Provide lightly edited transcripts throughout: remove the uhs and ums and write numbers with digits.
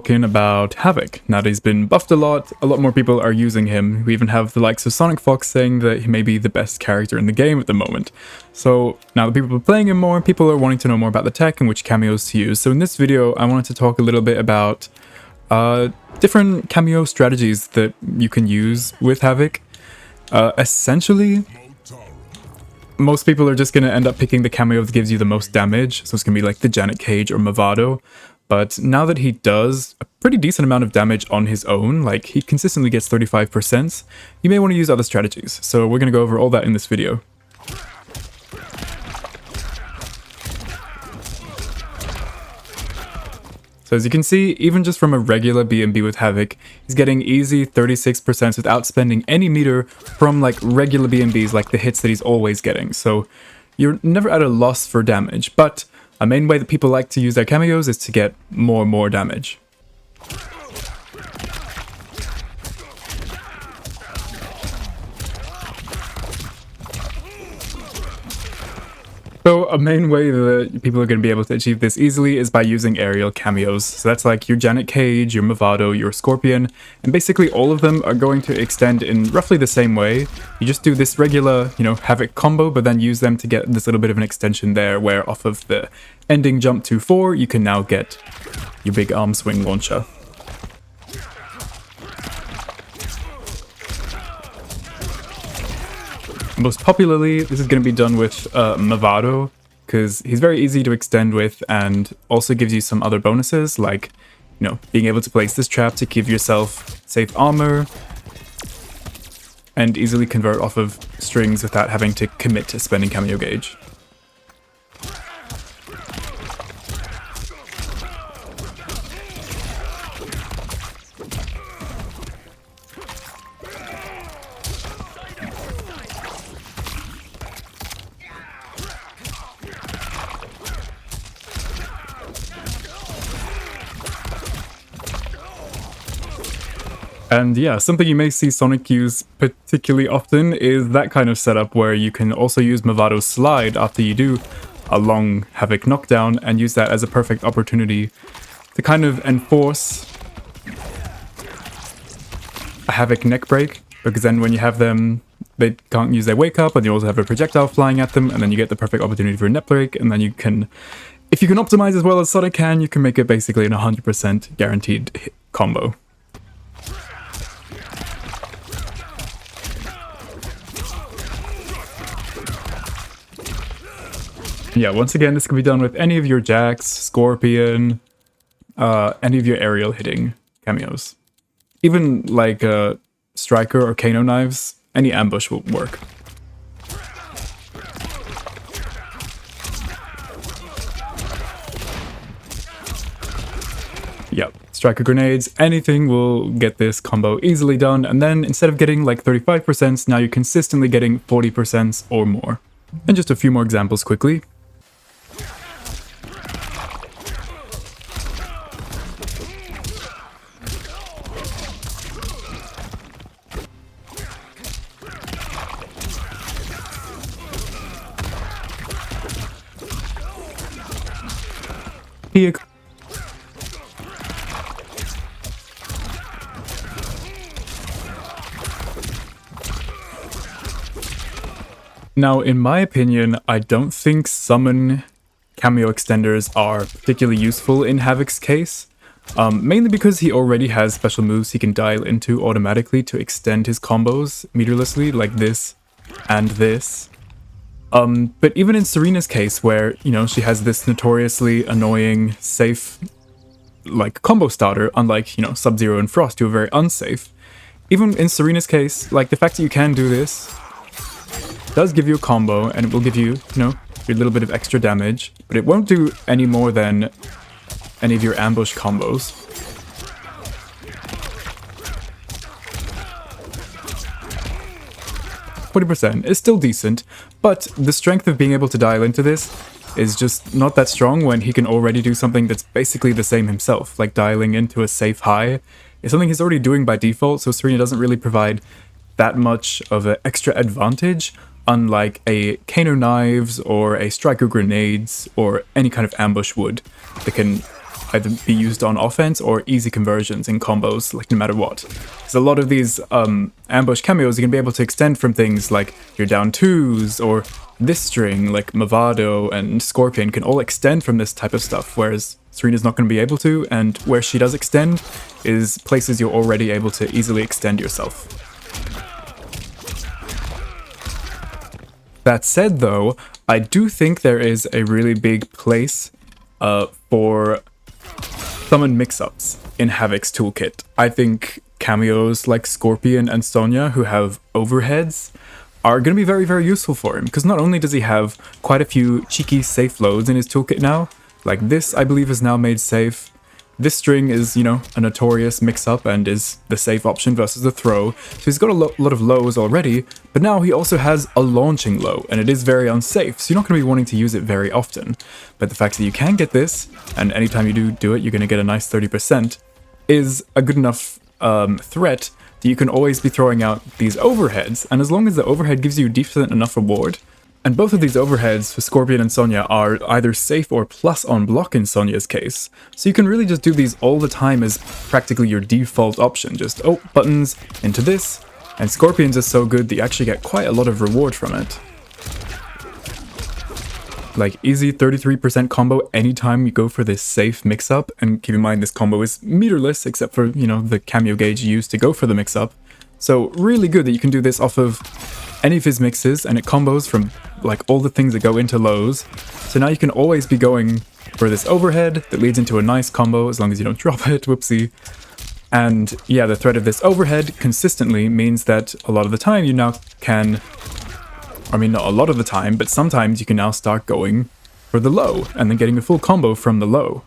Talking about Havik. Now that he's been buffed a lot more people are using him. We even have the likes of Sonic Fox saying that he may be the best character in the game at the moment. So now that people are playing him more, people are wanting to know more about the tech and which cameos to use. So in this video, I wanted to talk a little bit about different cameo strategies that you can use with Havik. Essentially, most people are just going to end up picking the cameo that gives you the most damage. So it's going to be like the Janet Cage or Mavado. But now that he does a pretty decent amount of damage on his own, like he consistently gets 35%, you may want to use other strategies. So we're going to go over all that in this video. So as you can see, even just from a regular B&B with Havik, he's getting easy 36% without spending any meter from like regular B&Bs, like the hits that he's always getting. So you're never at a loss for damage, but a main way that people like to use their cameos is to get more and more damage. So a main way that people are going to be able to achieve this easily is by using aerial cameos. So that's like your Janet Cage, your Mavado, your Scorpion, and basically all of them are going to extend in roughly the same way. You just do this regular, Havik combo, but then use them to get this little bit of an extension there, where off of the ending jump to 4, you can now get your big arm swing launcher. Most popularly, this is going to be done with Mavado, because he's very easy to extend with and also gives you some other bonuses, like, being able to place this trap to give yourself safe armor, and easily convert off of strings without having to commit to spending cameo gauge. And yeah, something you may see Sonic use particularly often is that kind of setup where you can also use Mavado's slide after you do a long Havik knockdown and use that as a perfect opportunity to kind of enforce a Havik neck break, because then when you have them, they can't use their wake up, and you also have a projectile flying at them, and then you get the perfect opportunity for a neck break, and then you can, if you can optimize as well as Sonic can, you can make it basically an 100% guaranteed hit combo. Yeah, once again, this can be done with any of your Jax, Scorpion, any of your aerial hitting cameos. Even like Striker or Kano knives, any ambush will work. Yep, Striker grenades, anything will get this combo easily done, and then instead of getting like 35%, now you're consistently getting 40% or more. And just a few more examples quickly. Here. Now, in my opinion, I don't think summon cameo extenders are particularly useful in Havik's case, mainly because he already has special moves he can dial into automatically to extend his combos meterlessly, like this and this. But even in Serena's case, where, she has this notoriously annoying, safe, like, combo starter, unlike, Sub-Zero and Frost, who are very unsafe. Even in Serena's case, like, the fact that you can do this does give you a combo, and it will give you, your little bit of extra damage, but it won't do any more than any of your ambush combos. %, is still decent, but the strength of being able to dial into this is just not that strong when he can already do something that's basically the same himself, like dialing into a safe high. It's something he's already doing by default, so Serena doesn't really provide that much of an extra advantage, unlike a Kano knives or a Striker grenades or any kind of ambush would that can either be used on offense or easy conversions in combos, like no matter what. Because a lot of these ambush cameos, you can be able to extend from things like your down twos, or this string, like Mavado and Scorpion, can all extend from this type of stuff, whereas Serena's not going to be able to, and where she does extend is places you're already able to easily extend yourself. That said though, I do think there is a really big place for summon mix-ups in Havik's toolkit. I think cameos like Scorpion and Sonya, who have overheads, are going to be very, very useful for him, because not only does he have quite a few cheeky safe loads in his toolkit now, like this I believe is now made safe. This string is, you know, a notorious mix-up and is the safe option versus the throw, so he's got a lot of lows already, but now he also has a launching low, and it is very unsafe, so you're not going to be wanting to use it very often. But the fact that you can get this, and anytime you do it, you're going to get a nice 30%, is a good enough threat that you can always be throwing out these overheads, and as long as the overhead gives you a decent enough reward, and both of these overheads for Scorpion and Sonya are either safe or plus on block in Sonya's case, so you can really just do these all the time as practically your default option. Just, oh, buttons into this, and Scorpion's is so good that you actually get quite a lot of reward from it. Like, easy 33% combo anytime you go for this safe mix-up, and keep in mind this combo is meterless except for, you know, the cameo gauge you use to go for the mix-up. So really good that you can do this off of any of his mixes, and it combos from like all the things that go into lows. So now you can always be going for this overhead that leads into a nice combo as long as you don't drop it, whoopsie. And yeah, the threat of this overhead consistently means that a lot of the time you now can, I mean not a lot of the time, but sometimes you can now start going for the low and then getting a full combo from the low.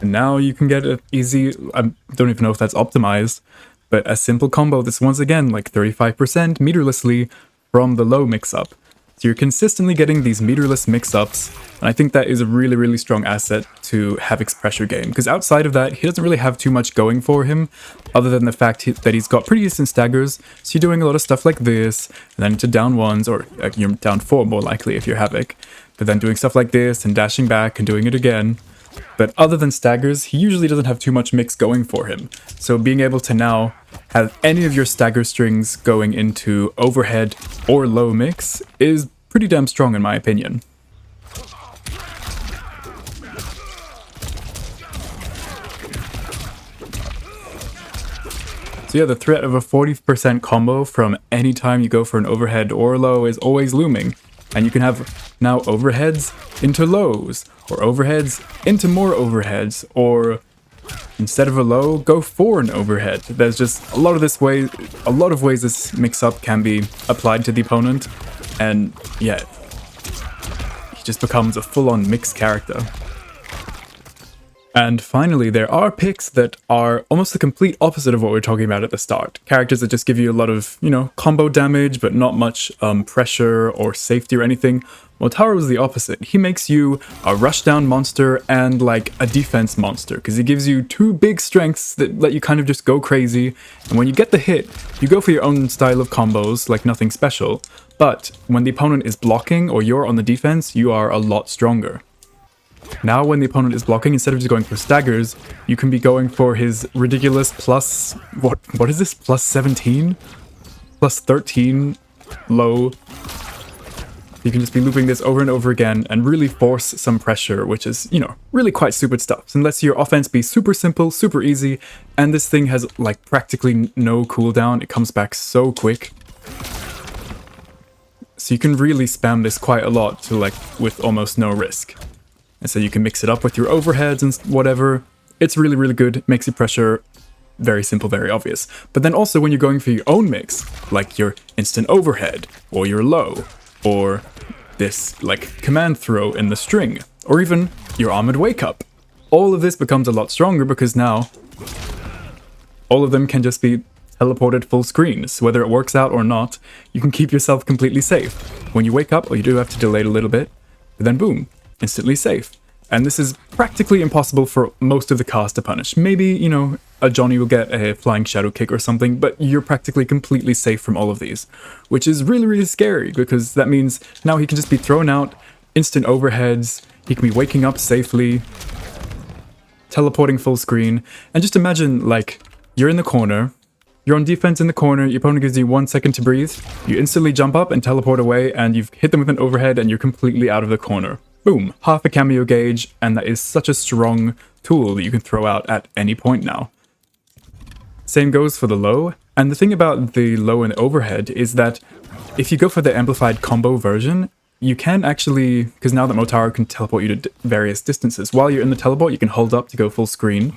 And now you can get an easy, I don't even know if that's optimized, but a simple combo that's once again like 35% meterlessly from the low mix-up. So you're consistently getting these meterless mix-ups, and I think that is a really, really strong asset to Havik's pressure game, because outside of that, he doesn't really have too much going for him, other than the fact that he's got pretty decent staggers, so you're doing a lot of stuff like this, and then into down ones, or you're down 4 more likely if you're Havik, but then doing stuff like this, and dashing back, and doing it again. But other than staggers, he usually doesn't have too much mix going for him. So being able to now have any of your stagger strings going into overhead or low mix is pretty damn strong in my opinion. So yeah, the threat of a 40% combo from any time you go for an overhead or low is always looming. And you can have now overheads into lows, or overheads into more overheads, or instead of a low, go for an overhead. There's just a lot of ways this mix-up can be applied to the opponent, and yeah, he just becomes a full-on mixed character. And finally, there are picks that are almost the complete opposite of what we were talking about at the start. Characters that just give you a lot of, you know, combo damage, but not much pressure or safety or anything. Well, Taro is the opposite. He makes you a rushdown monster and like a defense monster, because he gives you two big strengths that let you kind of just go crazy. And when you get the hit, you go for your own style of combos, like nothing special. But when the opponent is blocking or you're on the defense, you are a lot stronger. Now when the opponent is blocking, instead of just going for staggers, you can be going for his ridiculous plus, what is this, plus 17? Plus 13 low. You can just be looping this over and over again and really force some pressure, which is, you know, really quite stupid stuff. So unless your offense be super simple, super easy, and this thing has like practically no cooldown, it comes back so quick. So you can really spam this quite a lot to like with almost no risk. And so you can mix it up with your overheads and whatever. It's really, really good. It makes your pressure very simple, very obvious. But then also when you're going for your own mix, like your instant overhead, or your low, or this like command throw in the string, or even your armored wake up, all of this becomes a lot stronger because now all of them can just be teleported full screen. So whether it works out or not, you can keep yourself completely safe. When you wake up, all you do have to delay it a little bit, but then boom, instantly safe. And this is practically impossible for most of the cast to punish. Maybe, you know, a Johnny will get a flying shadow kick or something, but you're practically completely safe from all of these, which is really, really scary, because that means now he can just be thrown out, instant overheads, he can be waking up safely, teleporting full screen, and just imagine, like, you're in the corner, you're on defense in the corner, your opponent gives you 1 second to breathe, you instantly jump up and teleport away, and you've hit them with an overhead and you're completely out of the corner. Boom, half a Kameo gauge, and that is such a strong tool that you can throw out at any point now. Same goes for the low, and the thing about the low and overhead is that if you go for the amplified combo version, you can actually, because now that Motaro can teleport you to various distances, while you're in the teleport you can hold up to go full screen,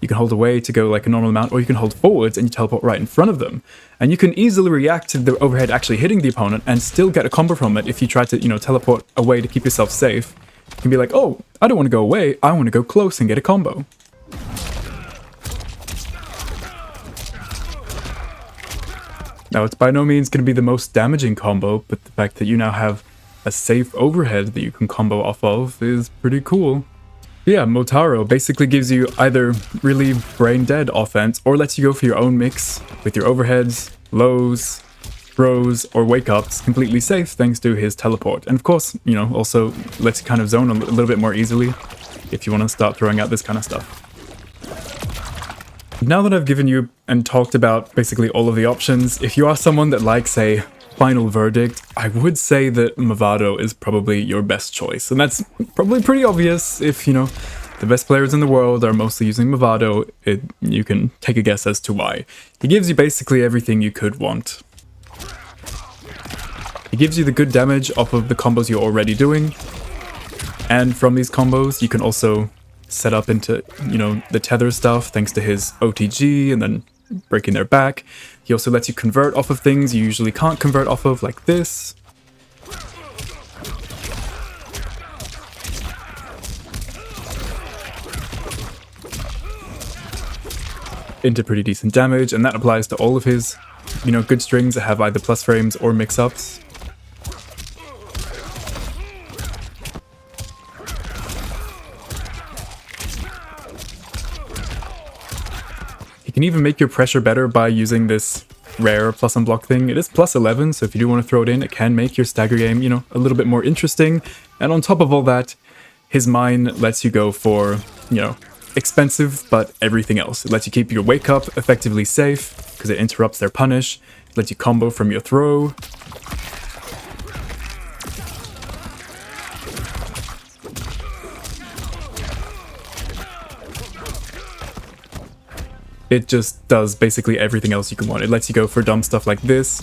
you can hold away to go like a normal amount, or you can hold forwards and you teleport right in front of them. And you can easily react to the overhead actually hitting the opponent and still get a combo from it if you try to, you know, teleport away to keep yourself safe. You can be like, oh, I don't want to go away, I want to go close and get a combo. Now, it's by no means going to be the most damaging combo, but the fact that you now have a safe overhead that you can combo off of is pretty cool. Yeah, Motaro basically gives you either really brain-dead offense or lets you go for your own mix with your overheads, lows, throws, or wake-ups completely safe thanks to his teleport. And of course, you know, also lets you kind of zone a little bit more easily if you want to start throwing out this kind of stuff. Now that I've given you and talked about basically all of the options, if you are someone that likes a final verdict, I would say that Mavado is probably your best choice. And that's probably pretty obvious. If, you know, the best players in the world are mostly using Mavado, you can take a guess as to why. He gives you basically everything you could want. He gives you the good damage off of the combos you're already doing. And from these combos, you can also set up into, you know, the tether stuff thanks to his OTG and then breaking their back. He also lets you convert off of things you usually can't convert off of, like this. Into pretty decent damage, and that applies to all of his, you know, good strings that have either plus frames or mix-ups. You can even make your pressure better by using this rare plus unblock thing. It is plus 11, so if you do want to throw it in, it can make your stagger game, you know, a little bit more interesting. And on top of all that, his mine lets you go for, you know, expensive, but everything else. It lets you keep your wake up effectively safe, because it interrupts their punish. It lets you combo from your throw. It just does basically everything else you can want. It lets you go for dumb stuff like this,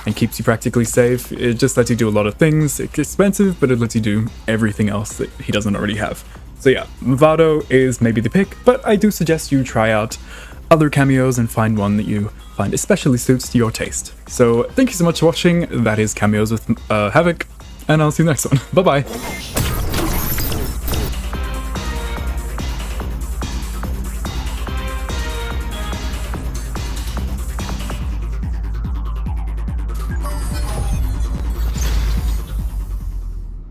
and keeps you practically safe. It just lets you do a lot of things. It's expensive, but it lets you do everything else that he doesn't already have. So yeah, Mavado is maybe the pick, but I do suggest you try out other cameos and find one that you find especially suits to your taste. So thank you so much for watching. That is Cameos with Havik, and I'll see you next one. Bye bye!